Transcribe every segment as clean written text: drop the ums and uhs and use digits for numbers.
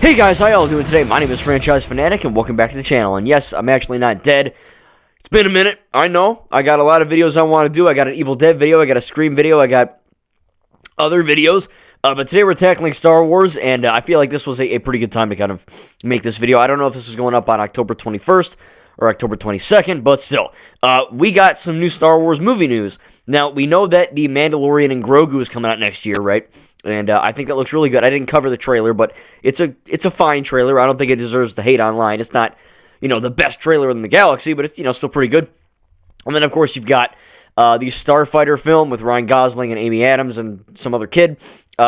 Hey guys, how y'all doing today? My name is Franchise Fanatic, and welcome back to the channel. And yes, I'm actually not dead. It's been a minute, I know. I got a lot of videos I want to do. I got an Evil Dead video, I got a Scream video, I got other videos. But today we're tackling Star Wars, and I feel like this was a pretty good time to kind of make this video. I don't know if this is going up on October 21st or October 22nd, but still. We got some new Star Wars movie news. Now, we know that The Mandalorian and Grogu is coming out next year, right? And I think that looks really good. I didn't cover the trailer, but it's a fine trailer. I don't think it deserves the hate online. It's not, the best trailer in the galaxy, but it's, still pretty good. And then, of course, you've got the Starfighter film with Ryan Gosling and Amy Adams and some other kid.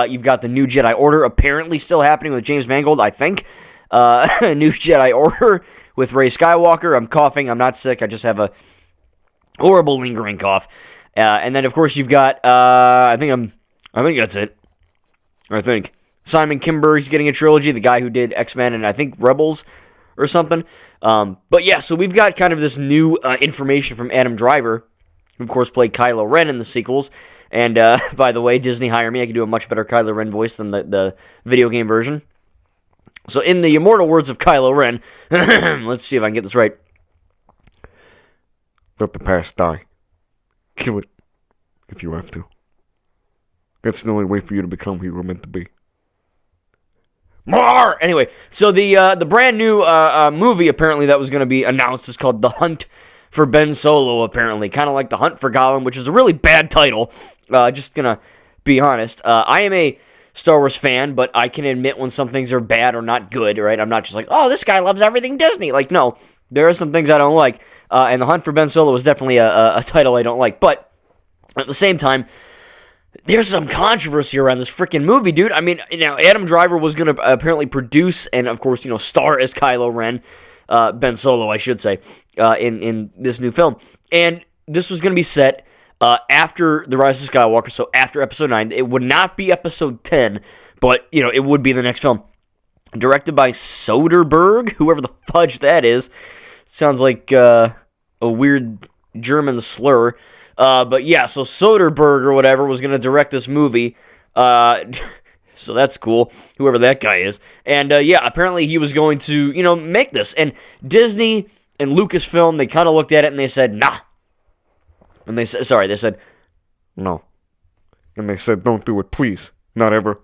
You've got the New Jedi Order apparently still happening with James Mangold, I think. New Jedi Order with Rey Skywalker. I'm coughing. I'm not sick. I just have a horrible lingering cough. And then, of course, you've got, I think that's it. I think. Simon Kinberg's getting a trilogy, the guy who did X-Men and I think Rebels or something. But yeah, so we've got kind of this new information from Adam Driver, who of course played Kylo Ren in the sequels. And by the way, Disney hired me. I can do a much better Kylo Ren voice than the video game version. So in the immortal words of Kylo Ren, let's see if I can get this right. Let the past die. Kill it, if you have to. That's the only way for you to become who you were meant to be. More! Anyway, so the brand new movie apparently that was going to be announced is called The Hunt for Ben Solo, apparently. Kind of like The Hunt for Gollum, which is a really bad title. Just going to be honest. I am a Star Wars fan, but I can admit when some things are bad or not good, right? I'm not just like, oh, this guy loves everything Disney. Like, no, there are some things I don't like. And The Hunt for Ben Solo is definitely a title I don't like. But at the same time, there's some controversy around this freaking movie, dude. I mean, now, Adam Driver was going to apparently produce and, of course, star as Kylo Ren, Ben Solo, I should say, in this new film. And this was going to be set after The Rise of Skywalker, so after Episode 9. It would not be Episode 10, but, it would be the next film. Directed by Soderbergh, whoever the fudge that is. Sounds like a weird German slur. But yeah, so Soderbergh or whatever was going to direct this movie. So that's cool, whoever that guy is. And yeah, apparently he was going to, make this. And Disney and Lucasfilm, they kind of looked at it and they said, nah. And they said, no. And they said, don't do it, please. Not ever.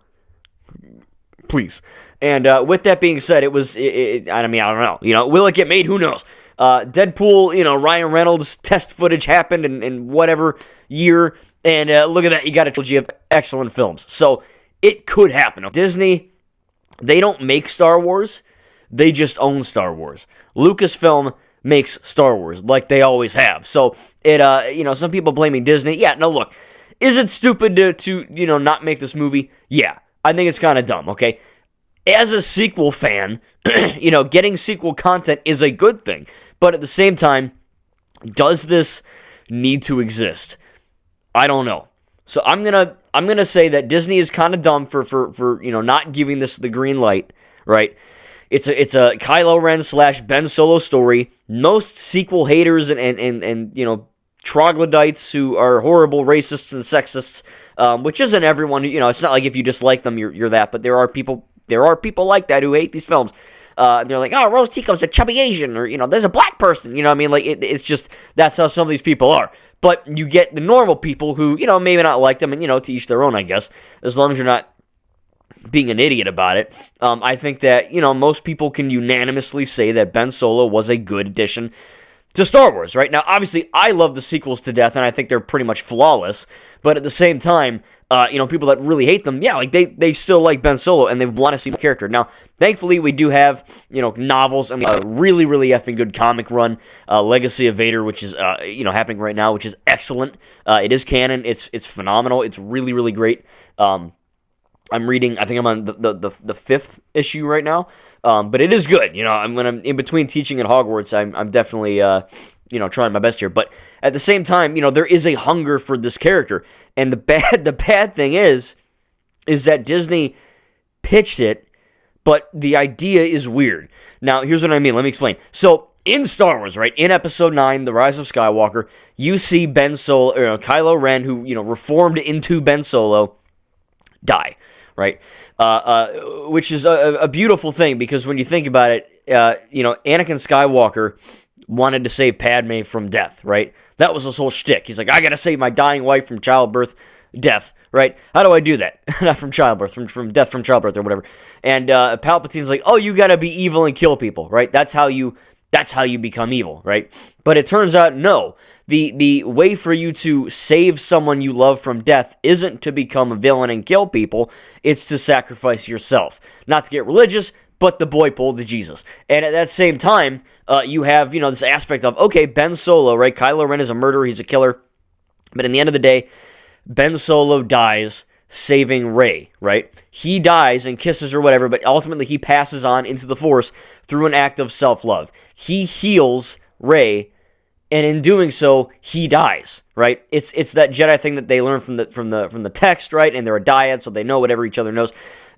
Please. And with that being said, I mean, I don't know. Will it get made? Who knows? Deadpool, Ryan Reynolds test footage happened in whatever year, and look at that, you got a trilogy of excellent films. So it could happen. Disney, they don't make Star Wars, they just own Star Wars. Lucasfilm makes Star Wars, like they always have. So it, some people blaming Disney. Yeah, no, look, is it stupid to not make this movie? Yeah, I think it's kind of dumb, okay? As a sequel fan, getting sequel content is a good thing. But at the same time, does this need to exist? I don't know. So I'm gonna say that Disney is kind of dumb for not giving this the green light, right? It's a Kylo Ren / Ben Solo story. Most sequel haters and troglodytes who are horrible racists and sexists, which isn't everyone. It's not like if you dislike them, you're that. But there are people like that who hate these films. They're like, oh, Rose Tico's a chubby Asian, or, there's a black person, what I mean? Like, it's just, that's how some of these people are. But you get the normal people who, maybe not like them, and, to each their own, I guess, as long as you're not being an idiot about it. I think that, most people can unanimously say that Ben Solo was a good addition to Star Wars, right? Now, obviously, I love the sequels to death, and I think they're pretty much flawless, but at the same time, people that really hate them, yeah, like, they still like Ben Solo, and they want to see the character. Now, thankfully, we do have, novels, and a really, really effing good comic run, Legacy of Vader, which is, happening right now, which is excellent. It is canon, it's phenomenal, it's really, really great. I'm reading, I think I'm on the fifth issue right now, but it is good. When I'm in between teaching at Hogwarts, I'm definitely, trying my best here. But at the same time, there is a hunger for this character, and the bad thing is that Disney pitched it, but the idea is weird. Now, here's what I mean. Let me explain. So, in Star Wars, right, in Episode 9, The Rise of Skywalker, you see Ben Solo, Kylo Ren, who, reformed into Ben Solo, die, right? Which is a beautiful thing, because when you think about it, Anakin Skywalker wanted to save Padme from death, right? That was his whole shtick. He's like, I gotta save my dying wife from childbirth, death, right? How do I do that? Not from childbirth, from death from childbirth or whatever. And Palpatine's like, oh, you gotta be evil and kill people, right? That's how you become evil, right? But it turns out, no. The way for you to save someone you love from death isn't to become a villain and kill people. It's to sacrifice yourself. Not to get religious, but the boy pulled the Jesus. And at that same time, you have, this aspect of, okay, Ben Solo, right? Kylo Ren is a murderer, he's a killer. But in the end of the day, Ben Solo dies saving Rey, right? He dies and kisses her, whatever, but ultimately he passes on into the Force through an act of self-love. He heals Rey, and in doing so, he dies, right? It's that Jedi thing that they learn from the text, right? And they're a dyad, so they know whatever each other knows.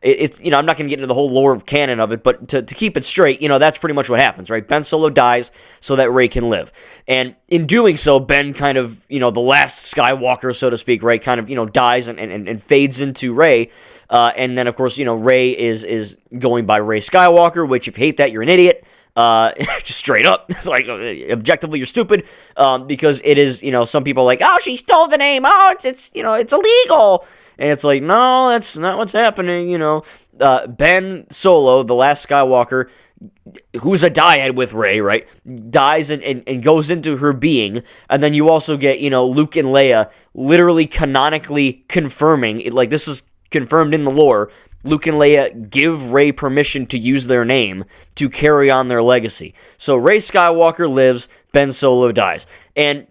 I'm not going to get into the whole lore canon of it, but to keep it straight, that's pretty much what happens, right? Ben Solo dies so that Rey can live. And in doing so, Ben kind of, the last Skywalker, so to speak, right, kind of, dies and fades into Rey. And then, of course, Rey is going by Rey Skywalker, which if you hate that, you're an idiot. Just straight up. It's like, objectively, you're stupid, because it is, some people are like, oh, she stole the name, oh, it's illegal. And it's like, no, that's not what's happening, Ben Solo, the last Skywalker, who's a dyad with Rey, right, dies and goes into her being, and then you also get, Luke and Leia literally canonically confirming, like, this is confirmed in the lore, Luke and Leia give Rey permission to use their name to carry on their legacy. So Rey Skywalker lives, Ben Solo dies. And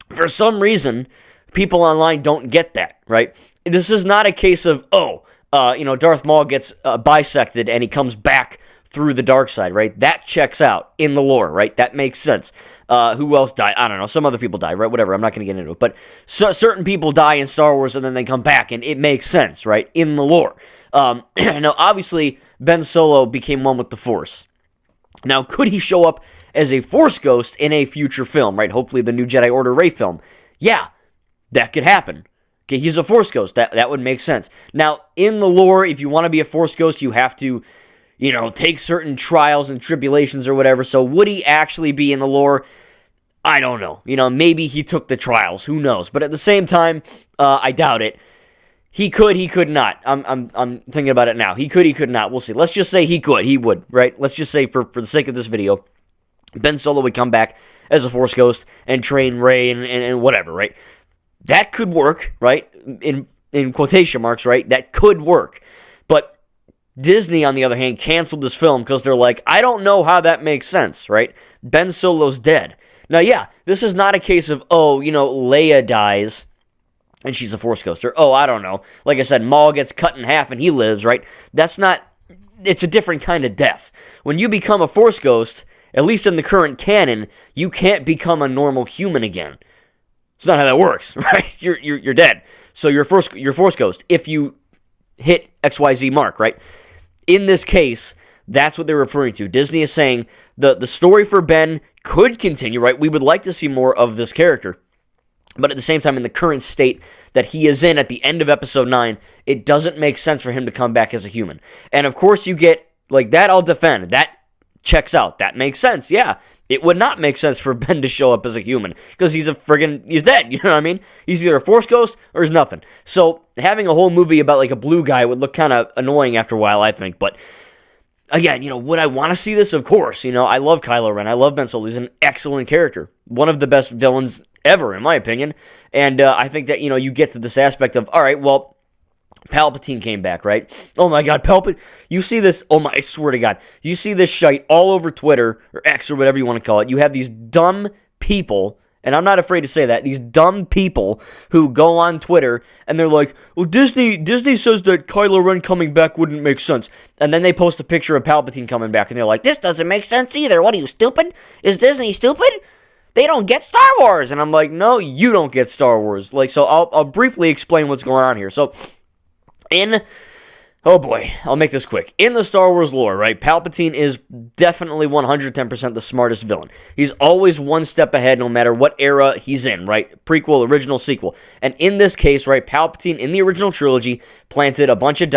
for some reason, people online don't get that, right? This is not a case of, Darth Maul gets bisected and he comes back through the dark side, right? That checks out in the lore, right? That makes sense. Who else died? I don't know. Some other people die, right? Whatever. I'm not going to get into it. But certain people die in Star Wars and then they come back, and it makes sense, right? In the lore. Now, obviously, Ben Solo became one with the Force. Now, could he show up as a Force ghost in a future film, right? Hopefully the new Jedi Order Rey film. Yeah, that could happen. Okay, he's a Force ghost. That would make sense. Now, in the lore, if you want to be a Force ghost, you have to, take certain trials and tribulations or whatever. So would he actually be in the lore? I don't know. Maybe he took the trials. Who knows? But at the same time, I doubt it. He could not. I'm thinking about it now. He could not. We'll see. Let's just say he would, right? Let's just say for the sake of this video, Ben Solo would come back as a Force ghost and train Rey and whatever, right? That could work, right? In quotation marks, right? That could work. But Disney, on the other hand, canceled this film because they're like, I don't know how that makes sense, right? Ben Solo's dead. Now, yeah, this is not a case of, Leia dies and she's a Force ghost. Or, I don't know. Like I said, Maul gets cut in half and he lives, right? That's not, it's a different kind of death. When you become a Force ghost, at least in the current canon, you can't become a normal human again. It's not how that works, right? You're dead. So you're Force ghost if you hit XYZ mark, right? In this case, that's what they're referring to. Disney is saying the story for Ben could continue, right? We would like to see more of this character. But at the same time, in the current state that he is in at the end of Episode 9, it doesn't make sense for him to come back as a human. And of course you get, like, that I'll defend. That checks out. That makes sense, yeah. It would not make sense for Ben to show up as a human, because he's dead, you know what I mean? He's either a Force ghost or he's nothing. So having a whole movie about, like, a blue guy would look kind of annoying after a while, I think. But again, would I want to see this? Of course. I love Kylo Ren. I love Ben Solo. He's an excellent character. One of the best villains ever, in my opinion. And I think that, you get to this aspect of, all right, well, Palpatine came back, right? Oh my God, Palpatine. You see this, I swear to God, you see this shite all over Twitter, or X, or whatever you want to call it. You have these dumb people, and I'm not afraid to say that, these dumb people who go on Twitter, and they're like, well, Disney says that Kylo Ren coming back wouldn't make sense. And then they post a picture of Palpatine coming back, and they're like, this doesn't make sense either. What are you, stupid? Is Disney stupid? They don't get Star Wars. And I'm like, no, you don't get Star Wars. Like, so I'll briefly explain what's going on here. So, in Oh boy, I'll make this quick. In the Star Wars lore, right, Palpatine is definitely 110% the smartest villain. He's always one step ahead no matter what era he's in, right? Prequel, original, sequel. And in this case, right, Palpatine in the original trilogy planted a bunch of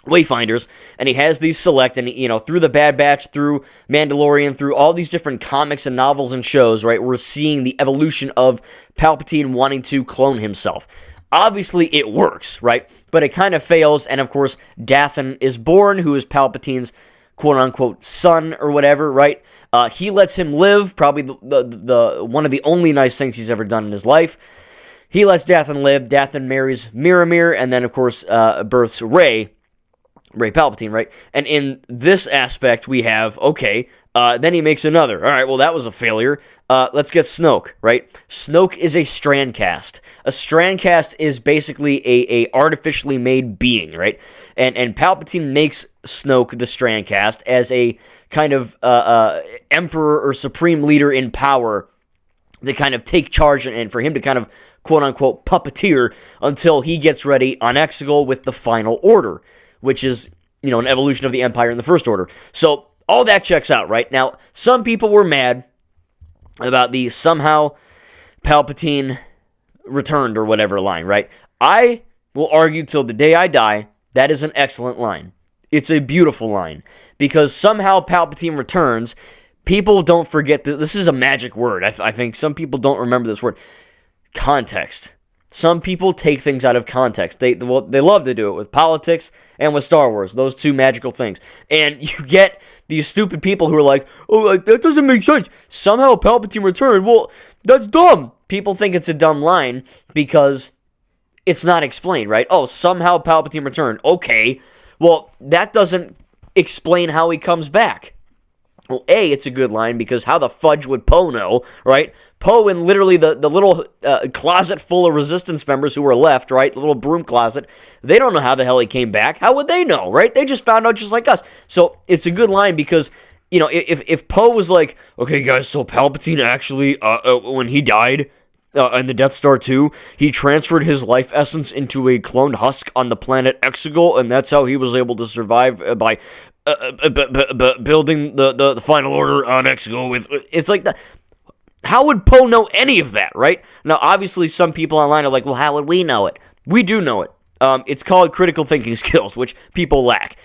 Wayfinders, and he has these select, and through the Bad Batch, through Mandalorian, through all these different comics and novels and shows, right, we're seeing the evolution of Palpatine wanting to clone himself. Obviously, it works, right? But it kind of fails, and of course, Dathan is born, who is Palpatine's quote-unquote son or whatever, right? He lets him live, probably the one of the only nice things he's ever done in his life. He lets Dathan live. Dathan marries Miramir, and then, of course, births Rey Palpatine, right? And in this aspect, we have, then he makes another. All right, well, that was a failure. Let's get Snoke, right? Snoke is a Strandcast. A Strandcast is basically a artificially made being, right? And Palpatine makes Snoke the Strandcast as a kind of emperor or supreme leader in power to kind of take charge and for him to kind of quote-unquote puppeteer until he gets ready on Exegol with the Final Order, which is, an evolution of the Empire in the First Order. So, all that checks out, right? Now, some people were mad about the somehow Palpatine returned or whatever line, right? I will argue till the day I die, that is an excellent line. It's a beautiful line. Because somehow Palpatine returns, people don't forget that this is a magic word. I think some people don't remember this word. Context. Some people take things out of context. They love to do it with politics and with Star Wars, those two magical things. And you get these stupid people who are like, oh, that doesn't make sense. Somehow Palpatine returned. Well, that's dumb. People think it's a dumb line because it's not explained, right? Oh, somehow Palpatine returned. Okay. Well, that doesn't explain how he comes back. Well, A, it's a good line because how the fudge would Poe know, right? Poe in literally the little closet full of Resistance members who were left, right? The little broom closet. They don't know how the hell he came back. How would they know, right? They just found out just like us. So it's a good line because, if Poe was like, okay, guys, so Palpatine actually, when he died in the Death Star 2, he transferred his life essence into a cloned husk on the planet Exegol, and that's how he was able to survive by building the Final Order on Exegol with. It's like that. How would Poe know any of that, right? Now, obviously, some people online are like, well, how would we know it? We do know it. It's called critical thinking skills, which people lack.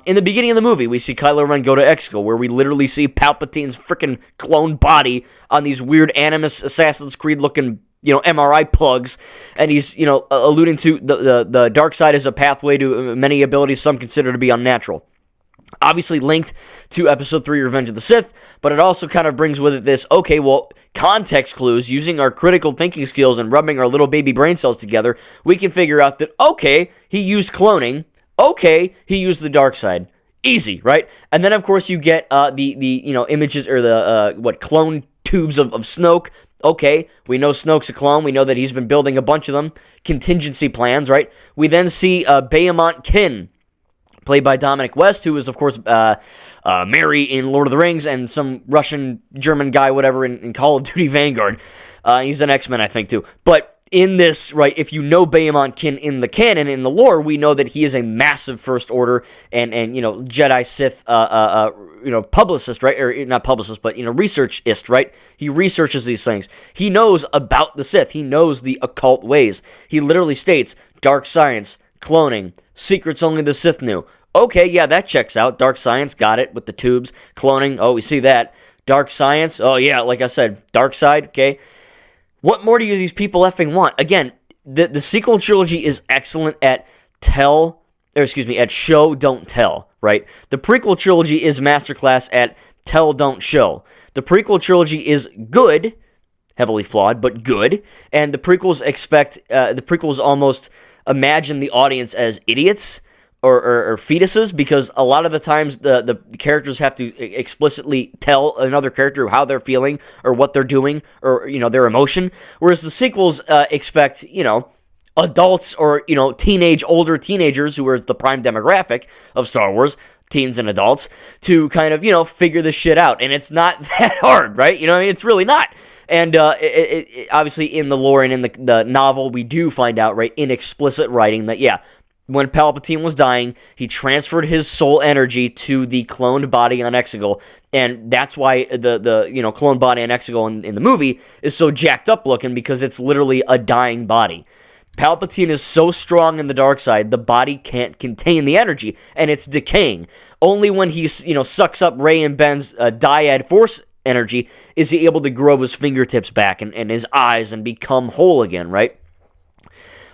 In the beginning of the movie, we see Kylo Ren go to Exegol, where we literally see Palpatine's freaking cloned body on these weird Animus Assassin's Creed-looking, MRI plugs, and he's, alluding to the dark side as a pathway to many abilities some consider to be unnatural. Obviously linked to Episode 3, Revenge of the Sith, but it also kind of brings with it this, context clues, using our critical thinking skills and rubbing our little baby brain cells together, we can figure out that, he used cloning, he used the dark side. Easy, right? And then, of course, you get the images, or the, clone tubes of Snoke. Okay, we know Snoke's a clone. We know that he's been building a bunch of them. Contingency plans, right? We then see Bayamont Kin, played by Dominic West, who is, of course, Mary in Lord of the Rings, and some Russian-German guy, whatever, in Call of Duty Vanguard. He's an X-Men, I think, too. But in this, right, if you know Bayamont Kin in the canon, in the lore, we know that he is a massive First Order and Jedi Sith, publicist, right? Or not publicist, but, researchist, right? He researches these things. He knows about the Sith. He knows the occult ways. He literally states, dark science, cloning, secrets only the Sith knew. Okay, yeah, that checks out. Dark science, got it, with the tubes. Cloning, we see that. Dark science, yeah, like I said, dark side, okay. What more do these people effing want? Again, the sequel trilogy is excellent at show, don't tell, right? The prequel trilogy is masterclass at tell, don't show. The prequel trilogy is good, heavily flawed, but good, and the prequels almost imagine the audience as idiots or fetuses, because a lot of the times the characters have to explicitly tell another character how they're feeling or what they're doing or their emotion, whereas the sequels expect adults or older teenagers, who are the prime demographic of Star Wars, teens and adults, to kind of figure this shit out, and it's not that hard, right? It's really not. And it obviously in the lore and in the novel, we do find out, right, in explicit writing that, when Palpatine was dying, he transferred his soul energy to the cloned body on Exegol, and that's why the cloned body on Exegol in the movie is so jacked up looking, because it's literally a dying body. Palpatine is so strong in the dark side, the body can't contain the energy, and it's decaying. Only when he sucks up Rey and Ben's dyad force energy is he able to grow his fingertips back and his eyes and become whole again, right?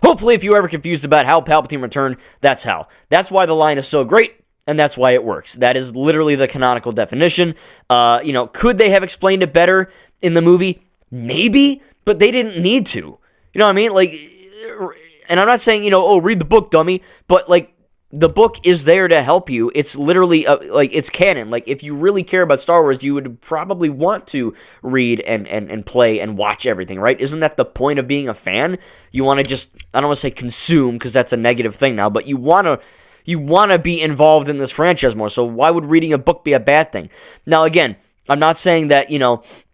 Hopefully, if you were ever confused about how Palpatine returned, that's how. That's why the line is so great, and that's why it works. That is literally the canonical definition. Could they have explained it better in the movie? Maybe, but they didn't need to. You know what I mean? Like, and I'm not saying, read the book, dummy, but, like, the book is there to help you. It's literally, it's canon. Like, if you really care about Star Wars, you would probably want to read and play and watch everything, right? Isn't that the point of being a fan? You want to just, I don't want to say consume, because that's a negative thing now, but you want to be involved in this franchise more, so why would reading a book be a bad thing? Now, again, I'm not saying that,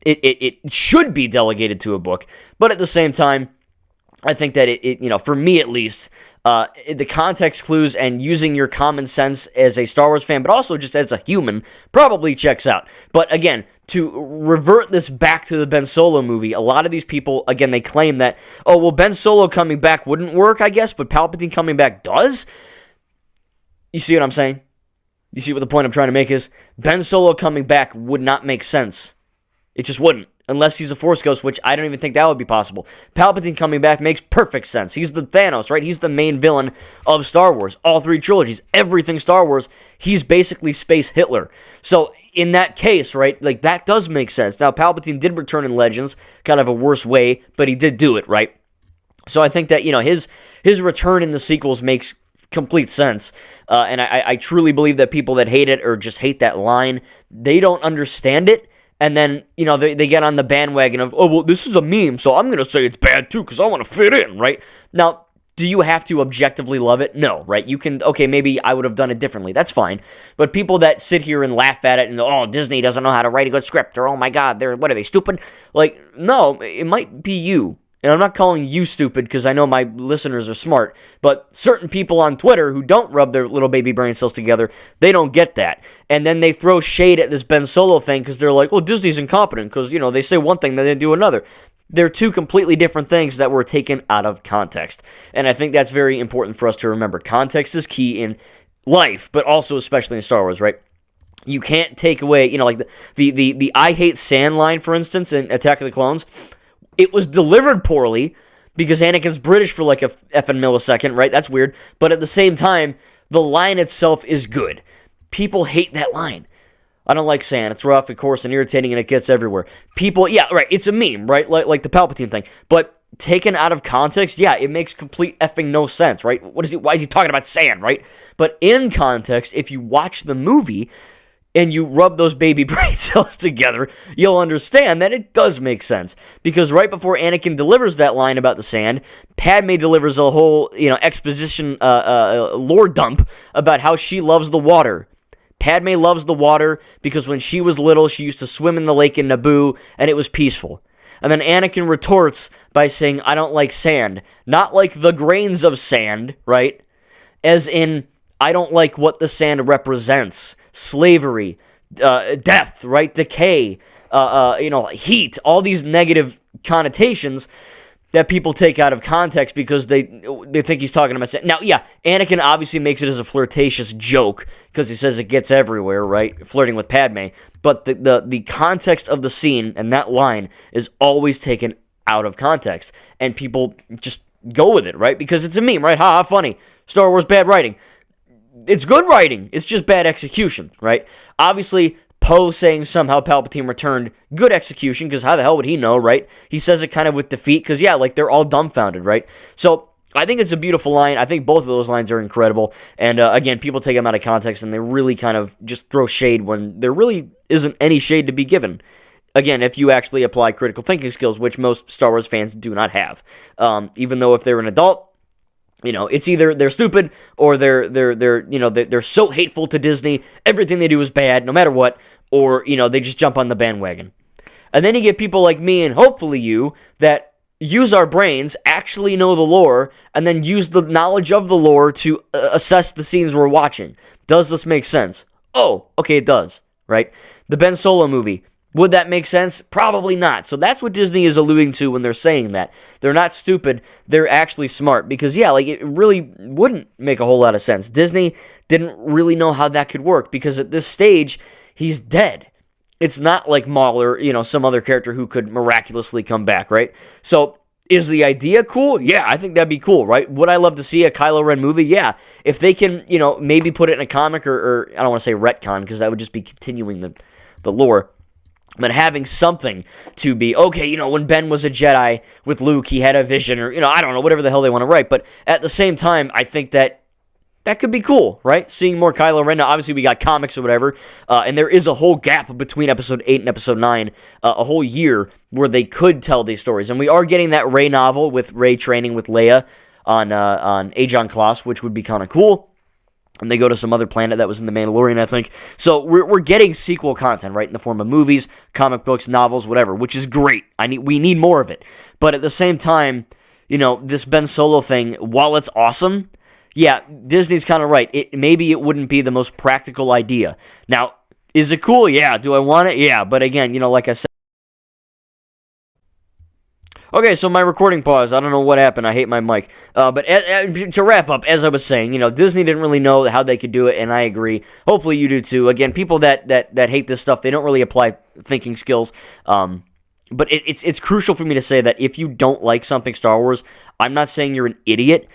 it should be delegated to a book, but at the same time, I think that it for me at least, the context clues and using your common sense as a Star Wars fan, but also just as a human, probably checks out. But again, to revert this back to the Ben Solo movie, a lot of these people, again, they claim that, Ben Solo coming back wouldn't work, I guess, but Palpatine coming back does? You see what I'm saying? You see what the point I'm trying to make is? Ben Solo coming back would not make sense. It just wouldn't. Unless he's a Force ghost, which I don't even think that would be possible. Palpatine coming back makes perfect sense. He's the Thanos, right? He's the main villain of Star Wars. All three trilogies, everything Star Wars, he's basically Space Hitler. So, in that case, right, like, that does make sense. Now, Palpatine did return in Legends, kind of a worse way, but he did do it, right? So, I think that, his return in the sequels makes complete sense. And I truly believe that people that hate it or just hate that line, they don't understand it. And then, they get on the bandwagon of, this is a meme, so I'm going to say it's bad too, because I want to fit in, right? Now, do you have to objectively love it? No, right? You can, maybe I would have done it differently. That's fine. But people that sit here and laugh at it and, Disney doesn't know how to write a good script, or, oh my God, what are they, stupid? Like, no, it might be you. And I'm not calling you stupid because I know my listeners are smart, but certain people on Twitter who don't rub their little baby brain cells together, they don't get that. And then they throw shade at this Ben Solo thing because they're like, Disney's incompetent because, they say one thing, then they do another. They're two completely different things that were taken out of context. And I think that's very important for us to remember. Context is key in life, but also especially in Star Wars, right? You can't take away, like the I hate sand line, for instance, in Attack of the Clones. It was delivered poorly because Anakin's British for like a effing millisecond, right? That's weird. But at the same time, the line itself is good. People hate that line. I don't like sand. It's rough, of course, and irritating, and it gets everywhere. People, yeah, right, it's a meme, right? Like the Palpatine thing. But taken out of context, yeah, it makes complete effing no sense, right? Why is he talking about sand, right? But in context, if you watch the movie and you rub those baby brain cells together, you'll understand that it does make sense. Because right before Anakin delivers that line about the sand, Padme delivers a whole, exposition lore dump about how she loves the water. Padme loves the water because when she was little, she used to swim in the lake in Naboo, and it was peaceful. And then Anakin retorts by saying, I don't like sand. Not like the grains of sand, right? As in, I don't like what the sand represents. Slavery, death, right? Decay, heat, all these negative connotations that people take out of context because they think he's talking about sand. Now, yeah, Anakin obviously makes it as a flirtatious joke because he says it gets everywhere, right? Flirting with Padme. But the context of the scene and that line is always taken out of context. And people just go with it, right? Because it's a meme, right? Ha, funny. Star Wars bad writing. It's good writing. It's just bad execution, right? Obviously, Poe saying somehow Palpatine returned, good execution, because how the hell would he know, right? He says it kind of with defeat, because, yeah, like, they're all dumbfounded, right? So, I think it's a beautiful line. I think both of those lines are incredible. And, again, people take them out of context, and they really kind of just throw shade when there really isn't any shade to be given. Again, if you actually apply critical thinking skills, which most Star Wars fans do not have. Even though if they're an adult, it's either they're stupid or they're so hateful to Disney, everything they do is bad, no matter what, or, they just jump on the bandwagon. And then you get people like me and hopefully you that use our brains, actually know the lore, and then use the knowledge of the lore to assess the scenes we're watching. Does this make sense? Oh, okay, it does, right? The Ben Solo movie. Would that make sense? Probably not. So that's what Disney is alluding to when they're saying that. They're not stupid. They're actually smart. Because, yeah, like, it really wouldn't make a whole lot of sense. Disney didn't really know how that could work. Because at this stage, he's dead. It's not like Maul or, some other character who could miraculously come back, right? So, is the idea cool? Yeah, I think that'd be cool, right? Would I love to see a Kylo Ren movie? Yeah. If they can, maybe put it in a comic or I don't want to say retcon, because that would just be continuing the lore. But having something to be, okay, when Ben was a Jedi with Luke, he had a vision, or, I don't know, whatever the hell they want to write. But at the same time, I think that could be cool, right? Seeing more Kylo Ren. Now, obviously, we got comics or whatever, and there is a whole gap between Episode 8 and Episode 9, a whole year where they could tell these stories. And we are getting that Rey novel with Rey training with Leia on Ajon Kloss, which would be kind of cool. And they go to some other planet that was in The Mandalorian, I think. So we're getting sequel content, right, in the form of movies, comic books, novels, whatever, which is great. We need more of it. But at the same time, this Ben Solo thing, while it's awesome, yeah, Disney's kind of right. Maybe it wouldn't be the most practical idea. Now, is it cool? Yeah. Do I want it? Yeah. But again, like I said. Okay, so my recording paused. I don't know what happened. I hate my mic. But to wrap up, as I was saying, Disney didn't really know how they could do it, and I agree. Hopefully you do too. Again, people that hate this stuff, they don't really apply thinking skills. But it's crucial for me to say that if you don't like something Star Wars, I'm not saying you're an idiot.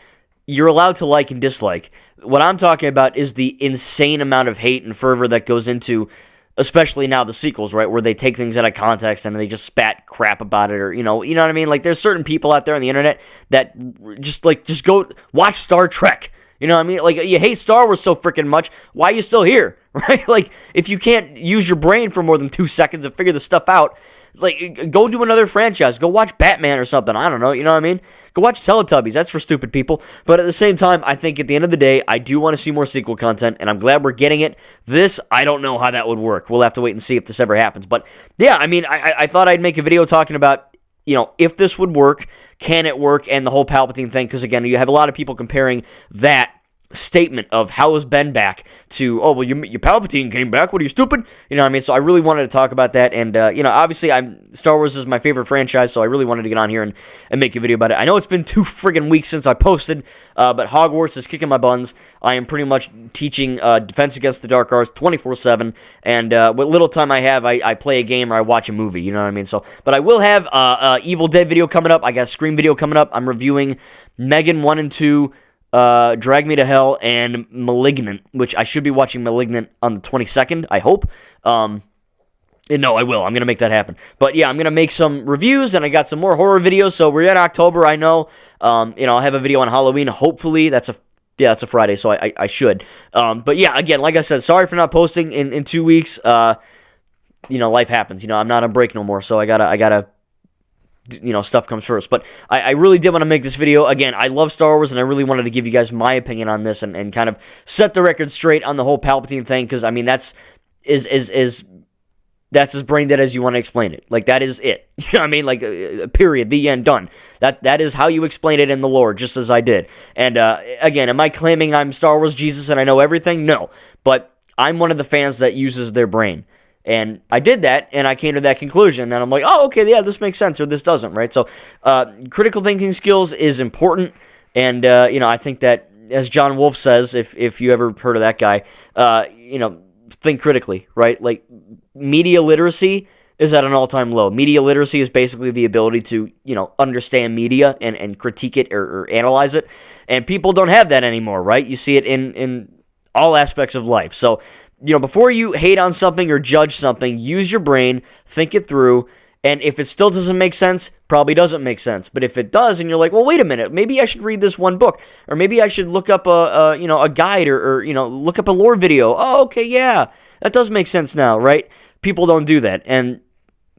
You're allowed to like and dislike. What I'm talking about is the insane amount of hate and fervor that goes into, especially now the sequels, right, where they take things out of context and they just spat crap about it, or you know what I mean. Like, there's certain people out there on the internet that just go watch Star Trek. You know what I mean? Like, you hate Star Wars so freaking much. Why are you still here, right? Like, if you can't use your brain for more than 2 seconds and figure this stuff out, like, go do another franchise. Go watch Batman or something. I don't know. You know what I mean? Go watch Teletubbies. That's for stupid people. But at the same time, I think at the end of the day, I do want to see more sequel content, and I'm glad we're getting it. This, I don't know how that would work. We'll have to wait and see if this ever happens. But, yeah, I mean, I thought I'd make a video talking about, if this would work, can it work, and the whole Palpatine thing, because, again, you have a lot of people comparing that statement of how is Ben back to, oh, well, your Palpatine came back, what are you, stupid? You know what I mean? So I really wanted to talk about that, and, obviously, Star Wars is my favorite franchise, so I really wanted to get on here and make a video about it. I know it's been 2 friggin' weeks since I posted, but Hogwarts is kicking my buns. I am pretty much teaching Defense Against the Dark Arts 24/7, and what little time I have, I play a game or I watch a movie, you know what I mean? So, but I will have Evil Dead video coming up, I got a Scream video coming up, I'm reviewing Megan 1 and 2, Drag Me to Hell, and Malignant, which I should be watching Malignant on the 22nd, I hope. And no, I will. I'm going to make that happen. But yeah, I'm going to make some reviews, and I got some more horror videos, so we're in October, I know. I'll have a video on Halloween, hopefully. That's a Friday, so I should. But yeah, again, like I said, sorry for not posting in 2 weeks. Life happens. I'm not on break no more, so I gotta stuff comes first. But I really did want to make this video. Again, I love Star Wars, and I really wanted to give you guys my opinion on this and kind of set the record straight on the whole Palpatine thing, because, I mean, that's as brain dead as you want to explain it. Like, that is it. You know what I mean? Like, period, the end, done. That is how you explain it in the lore, just as I did. And, again, am I claiming I'm Star Wars Jesus and I know everything? No. But I'm one of the fans that uses their brain. And I did that, and I came to that conclusion, and I'm like, oh, okay, yeah, this makes sense, or this doesn't, right? So, critical thinking skills is important, and, I think that, as John Wolfe says, if you ever heard of that guy, think critically, right? Like, media literacy is at an all-time low. Media literacy is basically the ability to, understand media and critique it or analyze it, and people don't have that anymore, right? You see it in all aspects of life. So, before you hate on something or judge something, use your brain, think it through, and if it still doesn't make sense, probably doesn't make sense. But if it does, and you're like, well, wait a minute, maybe I should read this one book, or maybe I should look up a guide, or look up a lore video. Oh, okay, yeah, that does make sense now, right? People don't do that, and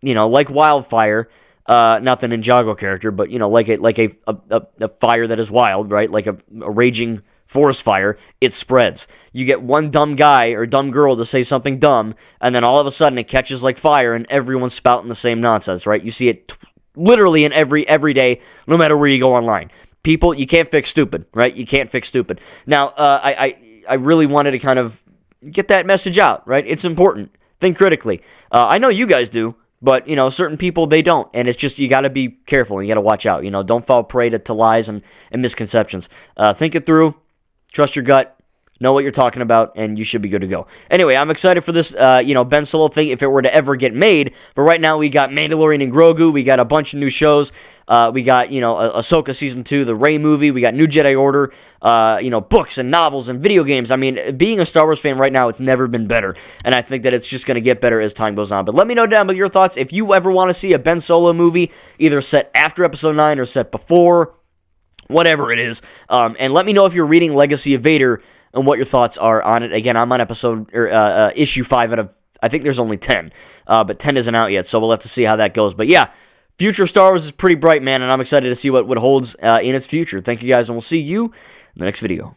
like wildfire, not the Ninjago character, but like a fire that is wild, right? Like a raging forest fire, it spreads. You get one dumb guy or dumb girl to say something dumb, and then all of a sudden it catches like fire, and everyone's spouting the same nonsense, right? You see it literally in every day, no matter where you go online. People, you can't fix stupid, right? You can't fix stupid. Now, I really wanted to kind of get that message out, right? It's important. Think critically. I know you guys do, but, certain people, they don't. And it's just, you got to be careful. You got to watch out. Don't fall prey to lies and misconceptions. Think it through. Trust your gut. Know what you're talking about, and you should be good to go. Anyway, I'm excited for this, Ben Solo thing if it were to ever get made. But right now, we got Mandalorian and Grogu. We got a bunch of new shows. We got, Ahsoka Season 2, the Rey movie. We got New Jedi Order, books and novels and video games. I mean, being a Star Wars fan right now, it's never been better. And I think that it's just going to get better as time goes on. But let me know down below your thoughts. If you ever want to see a Ben Solo movie, either set after Episode 9 or set before, whatever it is. And let me know if you're reading Legacy of Vader and what your thoughts are on it. Again, I'm on issue 5 out of, I think there's only 10, but 10 isn't out yet, so we'll have to see how that goes. But yeah, future of Star Wars is pretty bright, man, and I'm excited to see what holds in its future. Thank you guys, and we'll see you in the next video.